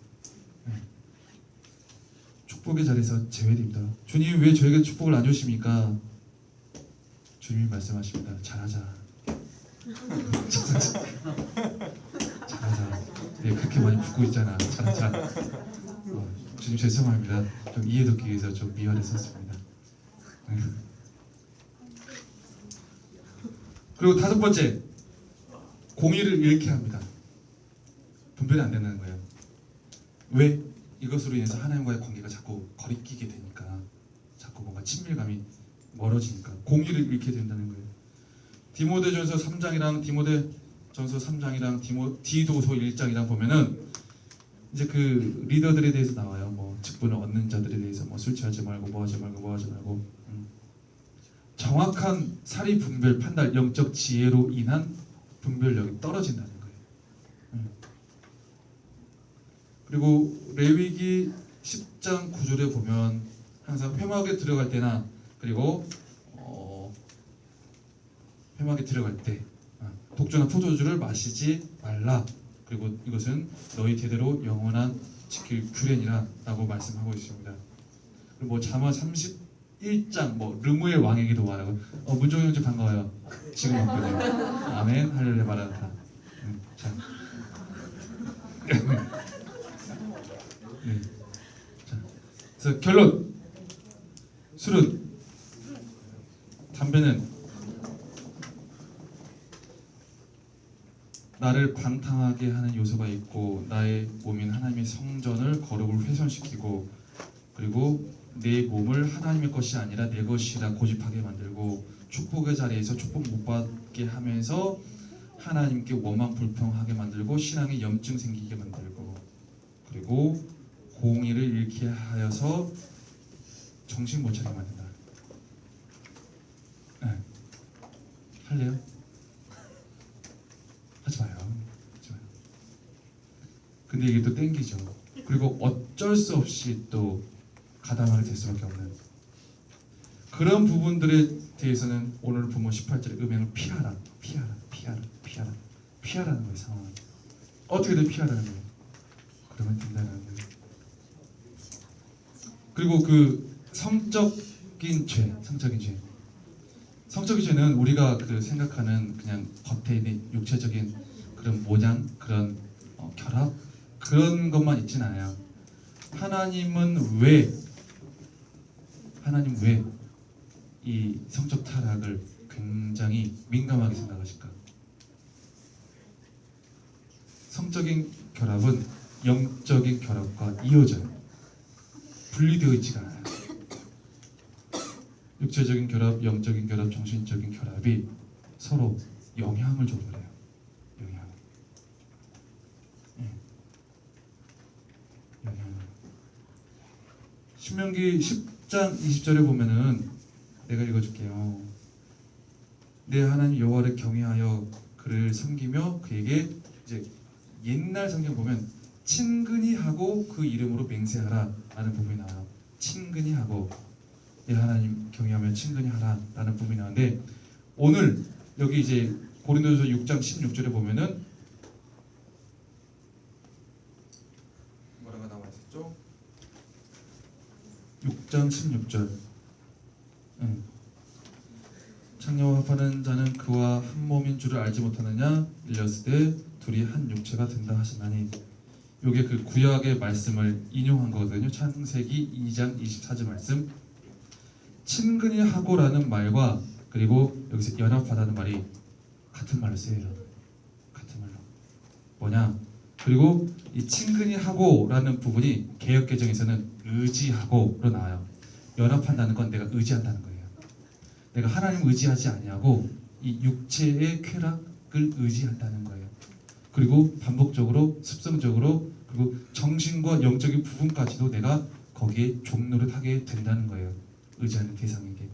Speaker 1: 축복의 자리에서 제외됩니다. 주님 왜 저에게 축복을 안 주십니까? 주님이 말씀하십니다. 잘하자. 잘하자. 네, 그렇게 많이 붙고 있잖아. 잘하자. 주님 죄송합니다. 좀 이해 돕기 위해서 좀 미화를 썼습니다. 그리고 다섯 번째, 공의를 잃게 합니다. 분별이 안 된다는 거예요. 왜? 이것으로 인해서 하나님과의 관계가 자꾸 거리끼게 되니까, 자꾸 뭔가 친밀감이 멀어지니까 공의를 잃게 된다는 거예요. 디모데전서 3장이랑 디모데전서 3장이랑 디도서 1장이랑 보면은 이제 그 리더들에 대해서 나와요. 뭐 직분을 얻는 자들에 대해서 뭐 술 취하지 말고 뭐 하지 말고 정확한 사리 분별 판단 영적 지혜로 인한 분별력이 떨어진다는 거예요. 그리고 레위기 10장 9절에 보면 항상 회막에 들어갈 때나 그리고 회막에 들어갈 때 독주나 포도주를 마시지 말라. 그리고 이것은 너희 대대로 영원한 지킬 규례니라 라고 말씀하고 있습니다. 그리고 뭐 잠언 31장 뭐 르무의 왕에게도 말하고 문종희 형제 반가워요. 지금 왔거든요. 아멘 할렐루야 마라나타. 자. 네. 자. 그래서 결론. 술은 담배는 나를 방탕하게 하는 요소가 있고 나의 몸인 하나님의 성전을 거룩을 훼손시키고 그리고 내 몸을 하나님의 것이 아니라 내 것이라 고집하게 만들고 축복의 자리에서 축복 못 받게 하면서 하나님께 원망 불평하게 만들고 신앙에 염증 생기게 만들고 그리고 공의를 잃게 하여서 정신 못 차리게 만든다. 네. 할래요? 하지 마요. 근데 이게 또 땡기죠. 그리고 어쩔 수 없이 또 가담하게 될 수밖에 없는 그런 부분들에 대해서는 오늘 본문 18절의 음행을 피하라는 거예요. 상황을 어떻게든 피하라는 거예요. 그러면 된다는 거예요. 그리고 그 성적인 죄는 우리가 그 생각하는 그냥 겉에 있는 육체적인 그런 모양, 그런 결합 그런 것만 있진 않아요. 하나님 왜 이 성적 타락을 굉장히 민감하게 생각하실까? 성적인 결합은 영적인 결합과 이어져요. 분리되어 있지가 않아요. 육체적인 결합, 영적인 결합, 정신적인 결합이 서로 영향을 줘 그래요. 영향. 신명기 10장 20절에 보면은 내가 읽어줄게요. 내 하나님 여호와를 경외하여 그를 섬기며 그에게 이제 옛날 성경 보면 친근히 하고 그 이름으로 맹세하라 라는 부분이 나와요. 친근히 하고 내 하나님 경외하며 친근히 하라 라는 부분이 나오는데 오늘 여기 이제 고린도전서 6장 16절에 보면은 뭐라고 나와 있었죠? 6장 16절 창녀와 합하는 자는 그와 한 몸인 줄을 알지 못하느냐 일렀으되 둘이 한 육체가 된다 하시나니 요게 그 구약의 말씀을 인용한 거거든요. 창세기 2장 24절 말씀 친근히 하고라는 말과 그리고 여기서 연합하다는 말이 같은 말로 쓰여요. 같은 말로 뭐냐 그리고 이 친근히 하고라는 부분이 개역개정에서는 의지하고로 나와요. 연합한다는 건 내가 의지한다는 거예요. 내가 하나님 의지하지 아니하고 이 육체의 쾌락을 의지한다는 거예요. 그리고 반복적으로 습성적으로 그리고 정신과 영적인 부분까지도 내가 거기에 종노릇하게 된다는 거예요. 의지하는 대상에게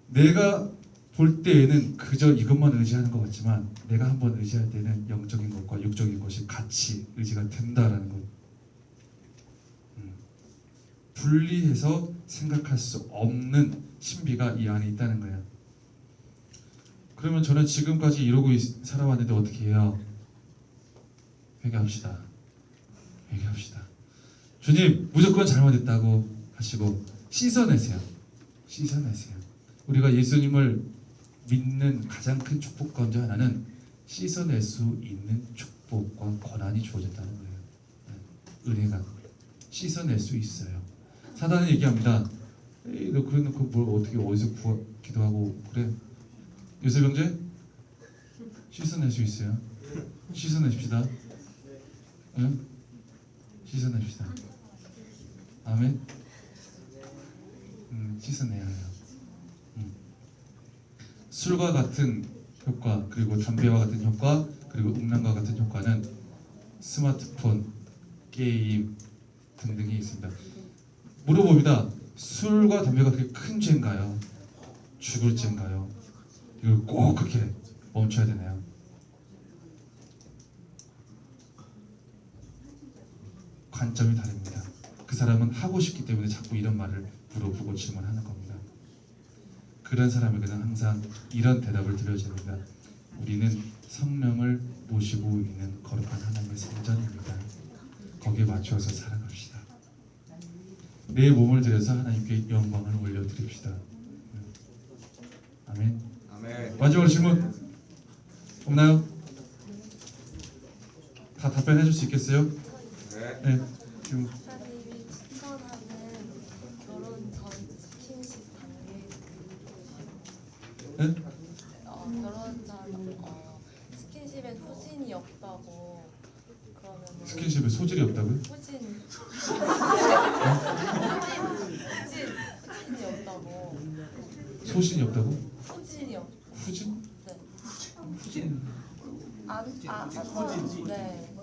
Speaker 1: 내가 볼 때에는 그저 이것만 의지하는 것 같지만 내가 한번 의지할 때는 영적인 것과 육적인 것이 같이 의지가 된다라는 것. 분리해서 생각할 수 없는 신비가 이 안에 있다는 거예요. 그러면 저는 지금까지 이러고 살아왔는데 어떻게 해요? 회개합시다. 회개합시다. 주님 무조건 잘못했다고 하시고 씻어내세요. 씻어내세요. 우리가 예수님을 믿는 가장 큰 축복 가운데 하나는 씻어낼 수 있는 축복과 권한이 주어졌다는 거예요. 은혜가 씻어낼 수 있어요. 사단은 얘기합니다. 에이, 너 그래놓고 뭘 어떻게 어디서 기도하고 그래? 요셉 형제 씻어낼 수 있어요. 씻어내십시다. 응? 씻어냅시다. 아멘. 씻어내야 해요. 술과 같은 효과, 그리고 담배와 같은 효과, 그리고 음란과 같은 효과는 스마트폰, 게임 등등이 있습니다. 물어봅니다. 술과 담배가 그렇게 큰 죄인가요? 죽을 죄인가요? 이걸 꼭 그렇게 멈춰야 되나요? 관점이 다릅니다. 그 사람은 하고 싶기 때문에 자꾸 이런 말을 물어보고 질문하는 겁니다. 그런 사람에게는 항상 이런 대답을 드려야 됩니다. 우리는 성령을 모시고 있는 거룩한 하나님의 성전입니다. 거기에 맞추어서 살아갑시다. 내 몸을 들여서 하나님께 영광을 올려드립시다. 아멘.
Speaker 2: 아멘.
Speaker 1: 마지막으로 질문 없나요? 다 답변해 줄 수 있겠어요?
Speaker 2: 네.
Speaker 1: 네. 질문.
Speaker 4: 목사님이 추천하는 결혼 전 스킨십 단계
Speaker 1: 네?
Speaker 4: 결혼 전 스킨십에 후진이 없다고 그러면
Speaker 1: 스킨십에 소질이 없다고요?
Speaker 4: 후진이 없다고
Speaker 1: 소신이 없다고?
Speaker 4: 후진이 없
Speaker 1: 후진?
Speaker 4: 네.
Speaker 2: 후진.
Speaker 4: 네.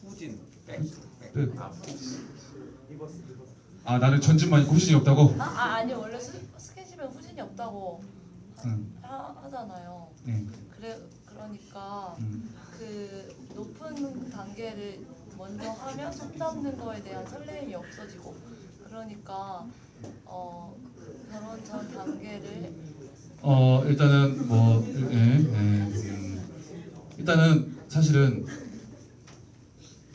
Speaker 2: 후진.
Speaker 1: 네. 아 나는 전진만 있고 후진이 없다고?
Speaker 4: 아니 원래 스킨십에 후진이 없다고
Speaker 1: 응.
Speaker 4: 하잖아요.
Speaker 1: 네.
Speaker 4: 그러니까
Speaker 1: 음.
Speaker 4: 그 높은 단계를 먼저 하면 손 잡는 거에 대한 설렘이 없어지고 그러니까 결혼 전 단계를
Speaker 1: 일단은 뭐 일단은 사실은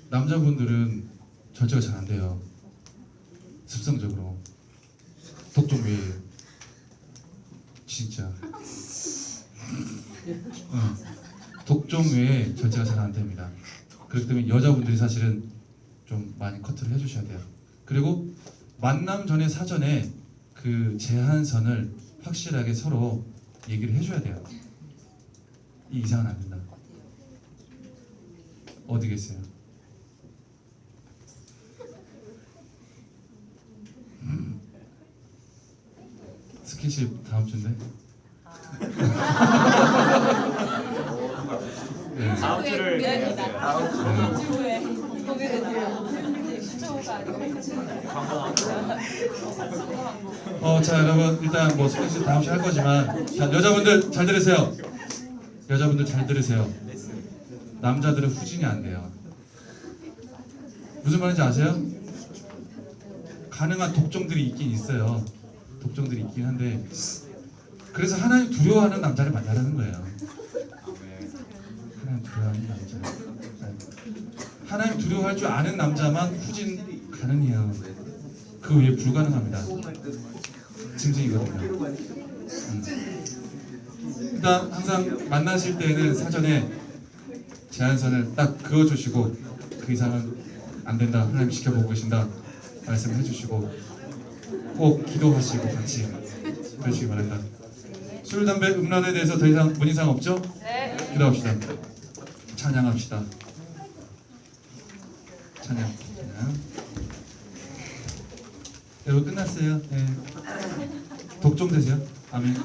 Speaker 1: 남자분들은 절제가 잘 안 돼요. 습성적으로 독종묘예요. 진짜. 독종묘에 절제가 잘 안 됩니다. 그렇기 때문에 여자분들이 사실은 좀 많이 커트를 해주셔야 돼요. 그리고 만남 전에 사전에 그 제한선을 확실하게 서로 얘기를 해줘야 돼요. 이 이상은 안 된다. 어디겠어요? 스킨십 다음 주인데. 네.
Speaker 2: 다음 주를 얘기하세요. 다음 주.
Speaker 4: 주에 거기는 주초가 아니고
Speaker 1: 자 여러분 일단 뭐 스킨십 다음 주에 할 거지만 자, 여자분들 잘 들으세요. 여자분들 잘 들으세요. 남자들은 후진이 안 돼요. 무슨 말인지 아세요? 가능한 독종들이 있긴 있어요. 독종들이 있긴 한데 그래서 하나님 두려워하는 남자를 만나라는 거예요. 하나님 두려워하는 남자. 하나님 두려워할 줄 아는 남자만 후진 가능해요. 그 외에 불가능합니다. 짐승이거든요. 일단 항상 만나실 때는 사전에 제한선을 딱 그어주시고 그 이상은 안 된다. 하나님 지켜보고 계신다. 말씀해 주시고 꼭 기도하시고 같이 그러시기 바랍니다. 술, 담배, 음란에 대해서 더 이상 문의사항 없죠?
Speaker 4: 네.
Speaker 1: 기도합시다. 찬양합시다. 찬양. 여러분 끝났어요. 네. 독종 되세요. 아멘.